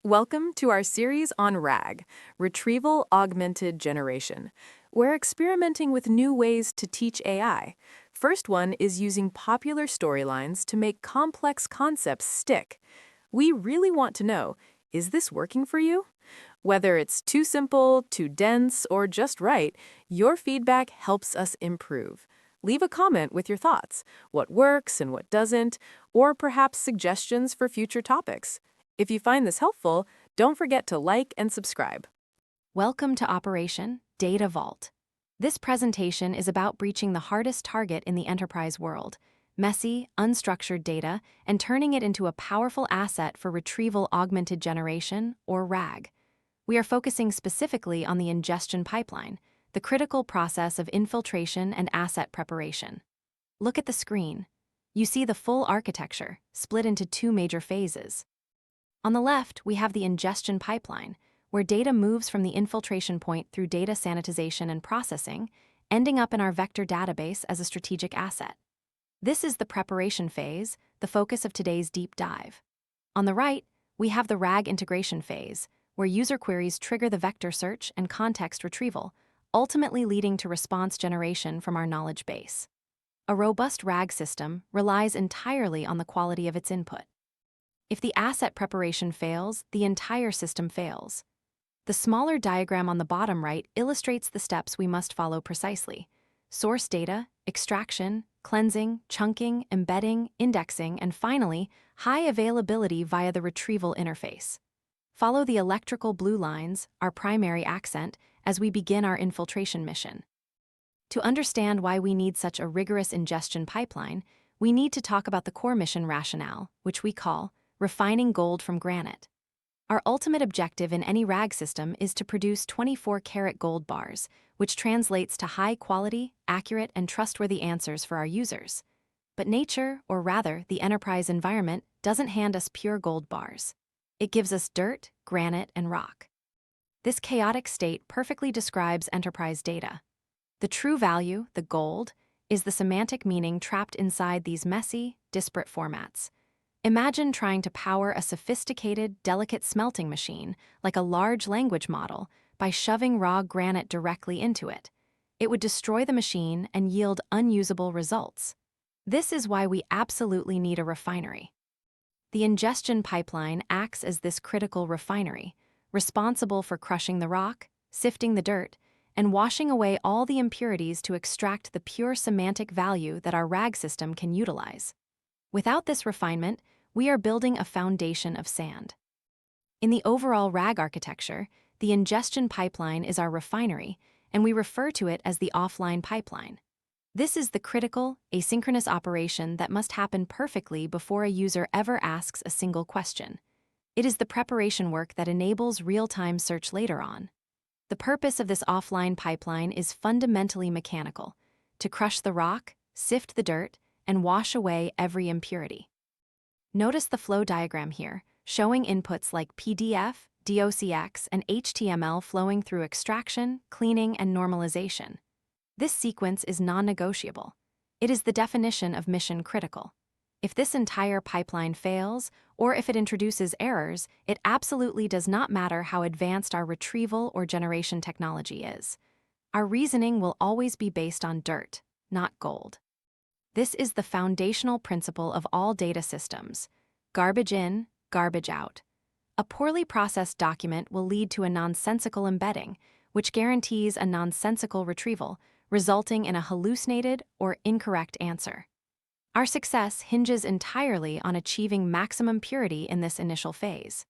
Welcome to our series on RAG, Retrieval Augmented Generation. We're experimenting with new ways to teach AI. First one is using popular storylines to make complex concepts stick. We really want to know, is this working for you? Whether it's too simple, too dense, or just right, your feedback helps us improve. Leave a comment with your thoughts, what works and what doesn't, or perhaps suggestions for future topics. If you find this helpful, don't forget to like and subscribe. Welcome to Operation Data Vault. This presentation is about breaching the hardest target in the enterprise world, messy, unstructured data, and turning it into a powerful asset for Retrieval Augmented Generation, or RAG. We are focusing specifically on the ingestion pipeline, the critical process of infiltration and asset preparation. Look at the screen. You see the full architecture, split into two major phases. On the left, we have the ingestion pipeline, where data moves from the infiltration point through data sanitization and processing, ending up in our vector database as a strategic asset. This is the preparation phase, the focus of today's deep dive. On the right, we have the RAG integration phase, where user queries trigger the vector search and context retrieval, ultimately leading to response generation from our knowledge base. A robust RAG system relies entirely on the quality of its input. If the asset preparation fails, the entire system fails. The smaller diagram on the bottom right illustrates the steps we must follow precisely: source data, extraction, cleansing, chunking, embedding, indexing, and finally, high availability via the retrieval interface. Follow the electrical blue lines, our primary accent, as we begin our infiltration mission. To understand why we need such a rigorous ingestion pipeline, we need to talk about the core mission rationale, which we call refining gold from granite. Our ultimate objective in any RAG system is to produce 24-karat gold bars, which translates to high-quality, accurate, and trustworthy answers for our users. But nature, or rather, the enterprise environment, doesn't hand us pure gold bars. It gives us dirt, granite, and rock. This chaotic state perfectly describes enterprise data. The true value, the gold, is the semantic meaning trapped inside these messy, disparate formats. Imagine trying to power a sophisticated, delicate smelting machine, like a large language model, by shoving raw granite directly into it. It would destroy the machine and yield unusable results. This is why we absolutely need a refinery. The ingestion pipeline acts as this critical refinery, responsible for crushing the rock, sifting the dirt, and washing away all the impurities to extract the pure semantic value that our RAG system can utilize. Without this refinement, we are building a foundation of sand. In the overall RAG architecture, the ingestion pipeline is our refinery, and we refer to it as the offline pipeline. This is the critical, asynchronous operation that must happen perfectly before a user ever asks a single question. It is the preparation work that enables real-time search later on. The purpose of this offline pipeline is fundamentally mechanical: to crush the rock, sift the dirt, and wash away every impurity. Notice the flow diagram here, showing inputs like PDF, DOCX, and HTML flowing through extraction, cleaning, and normalization. This sequence is non-negotiable. It is the definition of mission critical. If this entire pipeline fails, or if it introduces errors, it absolutely does not matter how advanced our retrieval or generation technology is. Our reasoning will always be based on dirt, not gold. This is the foundational principle of all data systems: garbage in, garbage out. A poorly processed document will lead to a nonsensical embedding, which guarantees a nonsensical retrieval, resulting in a hallucinated or incorrect answer. Our success hinges entirely on achieving maximum purity in this initial phase.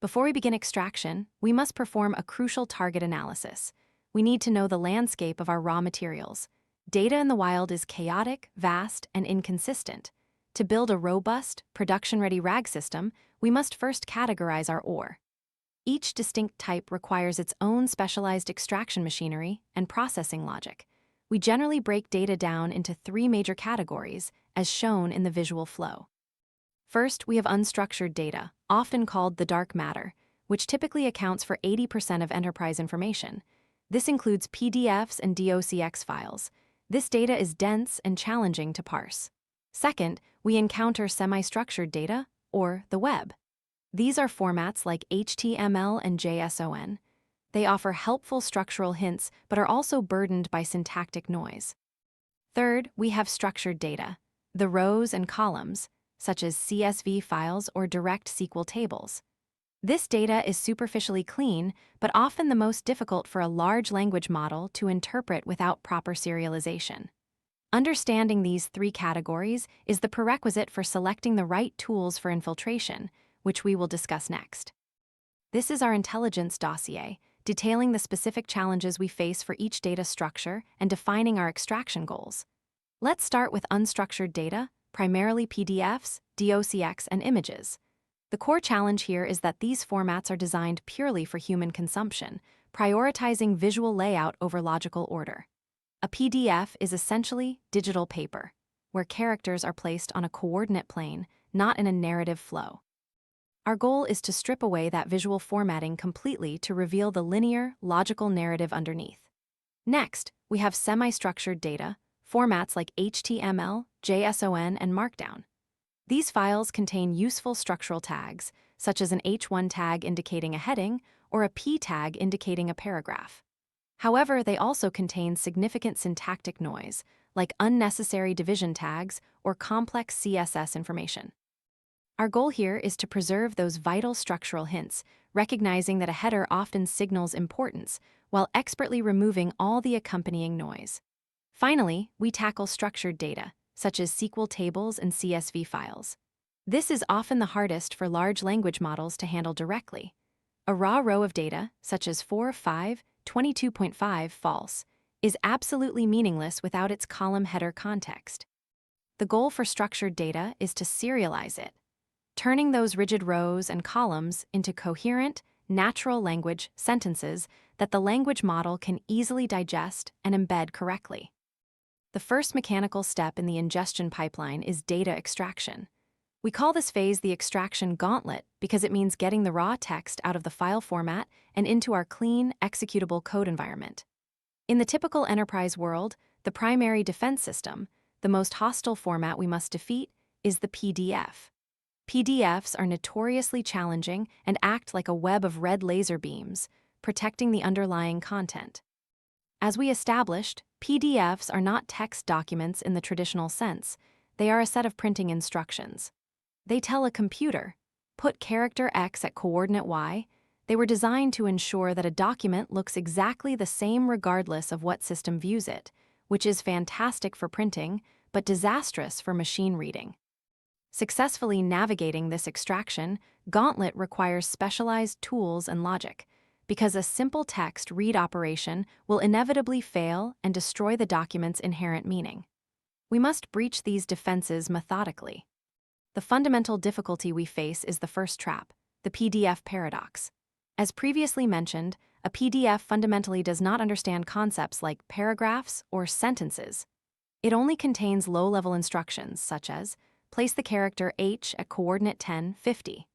Before we begin extraction, we must perform a crucial target analysis. We need to know the landscape of our raw materials. Data in the wild is chaotic, vast, and inconsistent. To build a robust, production-ready RAG system, we must first categorize our ore. Each distinct type requires its own specialized extraction machinery and processing logic. We generally break data down into three major categories, as shown in the visual flow. First, we have unstructured data, often called the dark matter, which typically accounts for 80% of enterprise information. This includes PDFs and DOCX files. This data is dense and challenging to parse. Second, we encounter semi-structured data, or the web. These are formats like HTML and JSON. They offer helpful structural hints but are also burdened by syntactic noise. Third, we have structured data, the rows and columns, such as CSV files or direct SQL tables. This data is superficially clean, but often the most difficult for a large language model to interpret without proper serialization. Understanding these three categories is the prerequisite for selecting the right tools for infiltration, which we will discuss next. This is our intelligence dossier, detailing the specific challenges we face for each data structure and defining our extraction goals. Let's start with unstructured data, primarily PDFs, docx, and images. The core challenge here is that these formats are designed purely for human consumption, prioritizing visual layout over logical order. A PDF is essentially digital paper, where characters are placed on a coordinate plane, not in a narrative flow. Our goal is to strip away that visual formatting completely to reveal the linear, logical narrative underneath. Next, we have semi-structured data, formats like HTML, JSON, and Markdown. These files contain useful structural tags, such as an H1 tag indicating a heading or a P tag indicating a paragraph. However, they also contain significant syntactic noise, like unnecessary division tags or complex CSS information. Our goal here is to preserve those vital structural hints, recognizing that a header often signals importance, while expertly removing all the accompanying noise. Finally, we tackle structured data, such as SQL tables and CSV files. This is often the hardest for large language models to handle directly. A raw row of data, such as 4, 5, 22.5 false, is absolutely meaningless without its column header context. The goal for structured data is to serialize it, turning those rigid rows and columns into coherent, natural language sentences that the language model can easily digest and embed correctly. The first mechanical step in the ingestion pipeline is data extraction. We call this phase the extraction gauntlet because it means getting the raw text out of the file format and into our clean, executable code environment. In the typical enterprise world, the primary defense system, the most hostile format we must defeat, is the PDF. PDFs are notoriously challenging and act like a web of red laser beams, protecting the underlying content. As we established, PDFs are not text documents in the traditional sense. They are a set of printing instructions. They tell a computer, put character X at coordinate Y. They were designed to ensure that a document looks exactly the same regardless of what system views it, which is fantastic for printing, but disastrous for machine reading. Successfully navigating this extraction, Gauntlet requires specialized tools and logic, because a simple text read operation will inevitably fail and destroy the document's inherent meaning. We must breach these defenses methodically. The fundamental difficulty we face is the first trap, the PDF paradox. As previously mentioned, a PDF fundamentally does not understand concepts like paragraphs or sentences. It only contains low-level instructions such as, place the character H at coordinate 10, 50.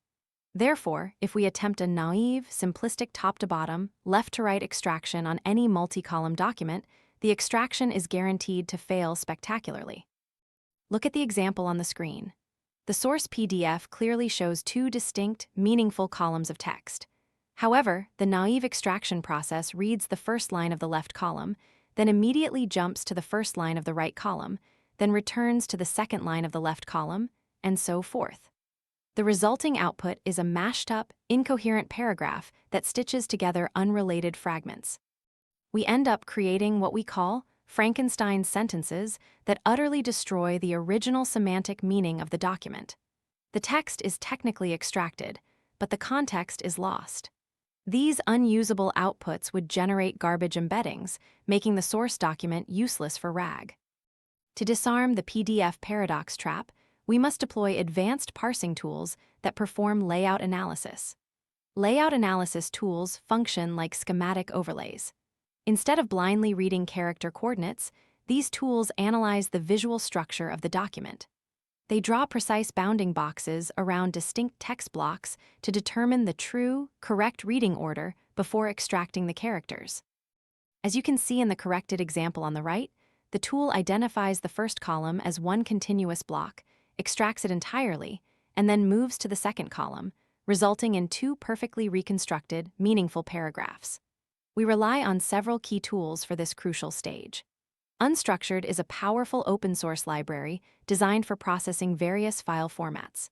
Therefore, if we attempt a naive, simplistic top-to-bottom, left-to-right extraction on any multi-column document, the extraction is guaranteed to fail spectacularly. Look at the example on the screen. The source PDF clearly shows two distinct, meaningful columns of text. However, the naive extraction process reads the first line of the left column, then immediately jumps to the first line of the right column, then returns to the second line of the left column, and so forth. The resulting output is a mashed-up, incoherent paragraph that stitches together unrelated fragments. We end up creating what we call Frankenstein sentences that utterly destroy the original semantic meaning of the document. The text is technically extracted, but the context is lost. These unusable outputs would generate garbage embeddings, making the source document useless for RAG. To disarm the PDF paradox trap, we must deploy advanced parsing tools that perform layout analysis. Layout analysis tools function like schematic overlays. Instead of blindly reading character coordinates, these tools analyze the visual structure of the document. They draw precise bounding boxes around distinct text blocks to determine the true, correct reading order before extracting the characters. As you can see in the corrected example on the right, the tool identifies the first column as one continuous block, extracts it entirely, and then moves to the second column, resulting in two perfectly reconstructed, meaningful paragraphs. We rely on several key tools for this crucial stage. Unstructured is a powerful open-source library designed for processing various file formats.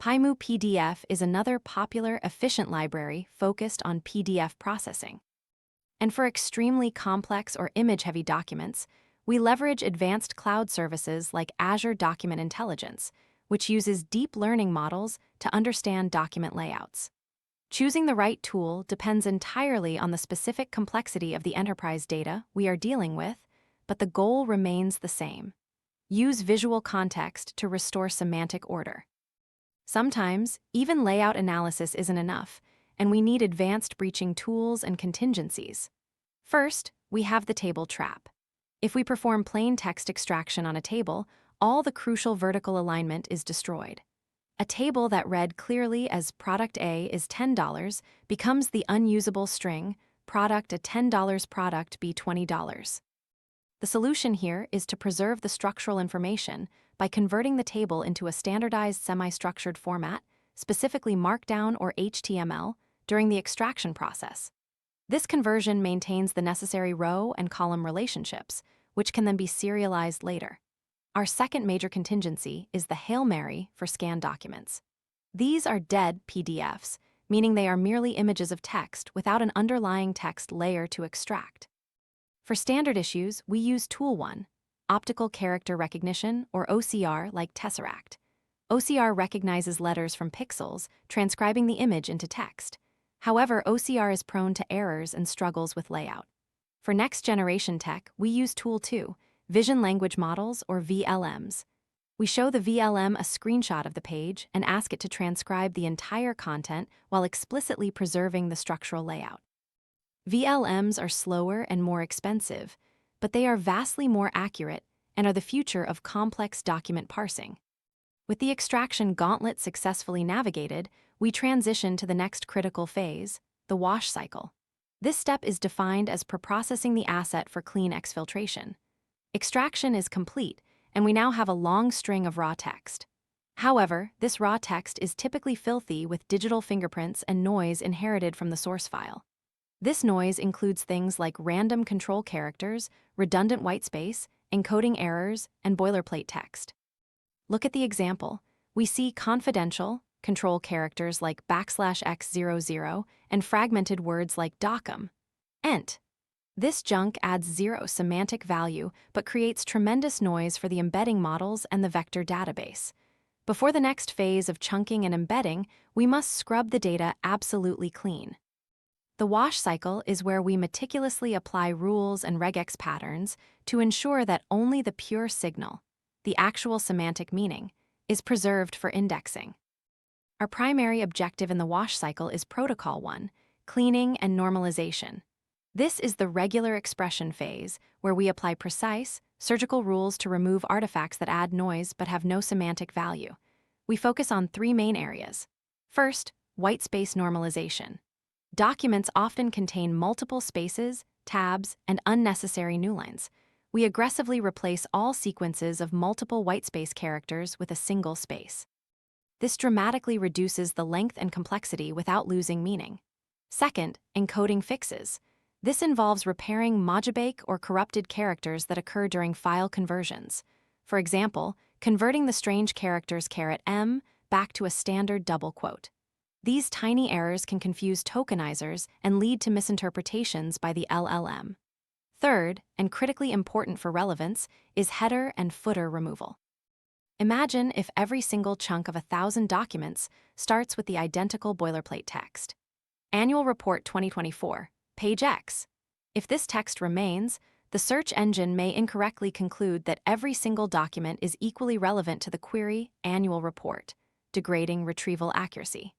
Paimu PDF is another popular, efficient library focused on PDF processing. And for extremely complex or image-heavy documents, we leverage advanced cloud services like Azure Document Intelligence, which uses deep learning models to understand document layouts. Choosing the right tool depends entirely on the specific complexity of the enterprise data we are dealing with, but the goal remains the same. Use visual context to restore semantic order. Sometimes, even layout analysis isn't enough, and we need advanced breaching tools and contingencies. First, we have the table trap. If we perform plain text extraction on a table, all the crucial vertical alignment is destroyed. A table that read clearly as product A is $10 becomes the unusable string, product at $10, product B $20. The solution here is to preserve the structural information by converting the table into a standardized semi-structured format, specifically Markdown or HTML, during the extraction process. This conversion maintains the necessary row and column relationships, which can then be serialized later. Our second major contingency is the Hail Mary for scanned documents. These are dead PDFs, meaning they are merely images of text without an underlying text layer to extract. For standard issues, we use Tool 1, Optical Character Recognition, or OCR, like Tesseract. OCR recognizes letters from pixels, transcribing the image into text. However, OCR is prone to errors and struggles with layout. For next-generation tech, we use Tool 2, Vision Language Models, or VLMs. We show the VLM a screenshot of the page and ask it to transcribe the entire content while explicitly preserving the structural layout. VLMs are slower and more expensive, but they are vastly more accurate and are the future of complex document parsing. With the extraction gauntlet successfully navigated, we transition to the next critical phase, the wash cycle. This step is defined as preprocessing the asset for clean exfiltration. Extraction is complete, and we now have a long string of raw text. However, this raw text is typically filthy with digital fingerprints and noise inherited from the source file. This noise includes things like random control characters, redundant whitespace, encoding errors, and boilerplate text. Look at the example. We see confidential control characters like \x00 and fragmented words like docum. Ent. This junk adds zero semantic value but creates tremendous noise for the embedding models and the vector database. Before the next phase of chunking and embedding, we must scrub the data absolutely clean. The wash cycle is where we meticulously apply rules and regex patterns to ensure that only the pure signal, the actual semantic meaning, is preserved for indexing. Our primary objective in the wash cycle is Protocol 1, cleaning and normalization. This is the regular expression phase, where we apply precise, surgical rules to remove artifacts that add noise but have no semantic value. We focus on three main areas. First, whitespace normalization. Documents often contain multiple spaces, tabs, and unnecessary newlines. We aggressively replace all sequences of multiple whitespace characters with a single space. This dramatically reduces the length and complexity without losing meaning. Second, encoding fixes. This involves repairing mojibake or corrupted characters that occur during file conversions. For example, converting the strange characters $M back to a standard double quote. These tiny errors can confuse tokenizers and lead to misinterpretations by the LLM. Third, and critically important for relevance, is header and footer removal. Imagine if every single chunk of 1,000 documents starts with the identical boilerplate text. Annual Report 2024, page X. If this text remains, the search engine may incorrectly conclude that every single document is equally relevant to the query Annual Report, degrading retrieval accuracy.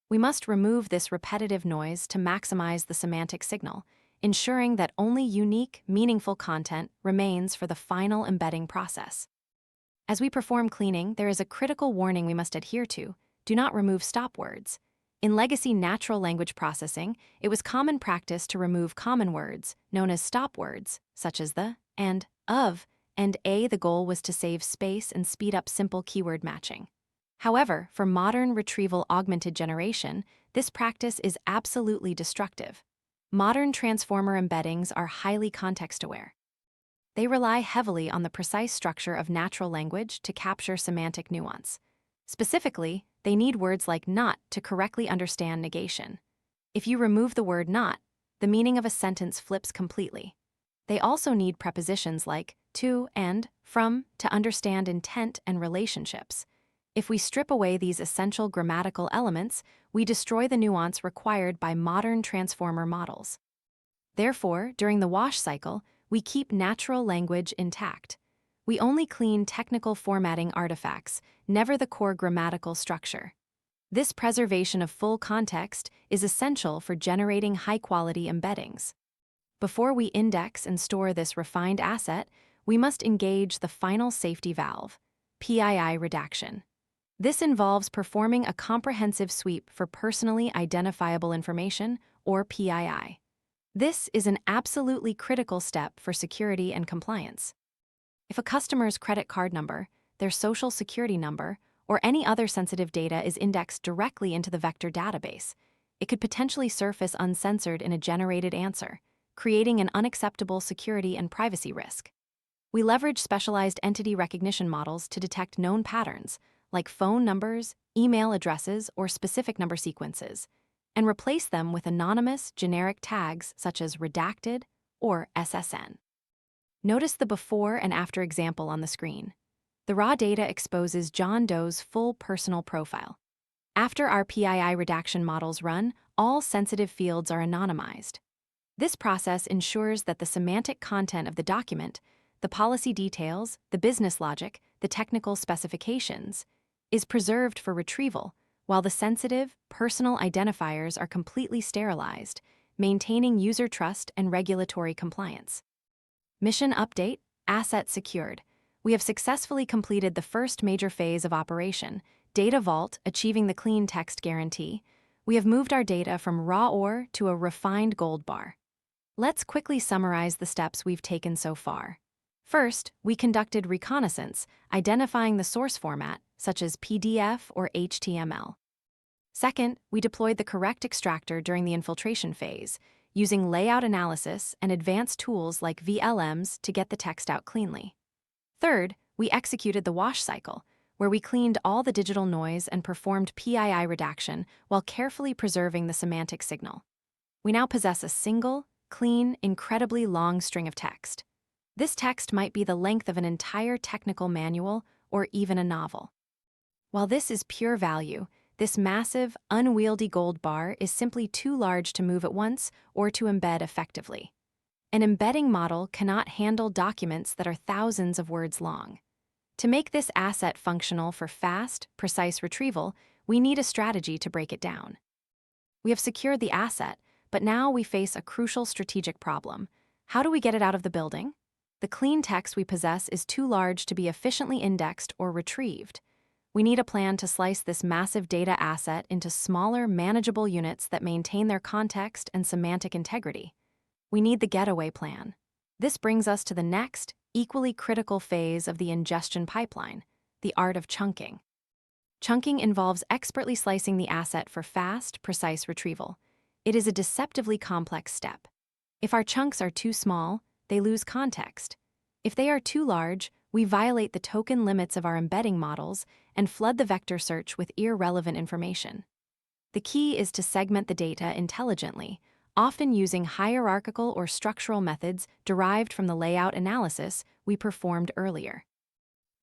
We must remove this repetitive noise to maximize the semantic signal, ensuring that only unique, meaningful content remains for the final embedding process. As we perform cleaning, there is a critical warning we must adhere to: do not remove stop words. In legacy natural language processing, it was common practice to remove common words, known as stop words, such as the, and, of, and a. The goal was to save space and speed up simple keyword matching. However, for modern retrieval augmented generation, this practice is absolutely destructive. Modern transformer embeddings are highly context-aware. They rely heavily on the precise structure of natural language to capture semantic nuance. Specifically, they need words like not to correctly understand negation. If you remove the word not, the meaning of a sentence flips completely. They also need prepositions like to and from to understand intent and relationships. If we strip away these essential grammatical elements, we destroy the nuance required by modern transformer models. Therefore, during the wash cycle, we keep natural language intact. We only clean technical formatting artifacts, never the core grammatical structure. This preservation of full context is essential for generating high-quality embeddings. Before we index and store this refined asset, we must engage the final safety valve, PII redaction. This involves performing a comprehensive sweep for personally identifiable information, or PII. This is an absolutely critical step for security and compliance. If a customer's credit card number, their social security number, or any other sensitive data is indexed directly into the vector database, it could potentially surface uncensored in a generated answer, creating an unacceptable security and privacy risk. We leverage specialized entity recognition models to detect known patterns, like phone numbers, email addresses, or specific number sequences, and replace them with anonymous, generic tags such as redacted or SSN. Notice the before and after example on the screen. The raw data exposes John Doe's full personal profile. After our PII redaction models run, all sensitive fields are anonymized. This process ensures that the semantic content of the document, the policy details, the business logic, the technical specifications, is preserved for retrieval, while the sensitive, personal identifiers are completely sterilized, maintaining user trust and regulatory compliance. Mission update: asset secured. We have successfully completed the first major phase of operation, Data Vault, achieving the clean text guarantee. We have moved our data from raw ore to a refined gold bar. Let's quickly summarize the steps we've taken so far. First, we conducted reconnaissance, identifying the source format, such as PDF or HTML. Second, we deployed the correct extractor during the infiltration phase, using layout analysis and advanced tools like VLMs to get the text out cleanly. Third, we executed the wash cycle, where we cleaned all the digital noise and performed PII redaction while carefully preserving the semantic signal. We now possess a single, clean, incredibly long string of text. This text might be the length of an entire technical manual or even a novel. While this is pure value, this massive, unwieldy gold bar is simply too large to move at once or to embed effectively. An embedding model cannot handle documents that are thousands of words long. To make this asset functional for fast, precise retrieval, we need a strategy to break it down. We have secured the asset, but now we face a crucial strategic problem. How do we get it out of the building? The clean text we possess is too large to be efficiently indexed or retrieved. We need a plan to slice this massive data asset into smaller, manageable units that maintain their context and semantic integrity. We need the getaway plan. This brings us to the next, equally critical phase of the ingestion pipeline, the art of chunking. Chunking involves expertly slicing the asset for fast, precise retrieval. It is a deceptively complex step. If our chunks are too small, they lose context. If they are too large, we violate the token limits of our embedding models and flood the vector search with irrelevant information. The key is to segment the data intelligently, often using hierarchical or structural methods derived from the layout analysis we performed earlier.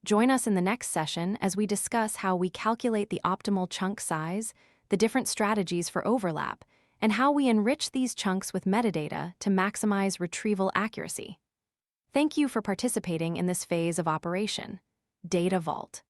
Join us in the next session as we discuss how we calculate the optimal chunk size, the different strategies for overlap, and how we enrich these chunks with metadata to maximize retrieval accuracy. Thank you for participating in this phase of operation, Data Vault.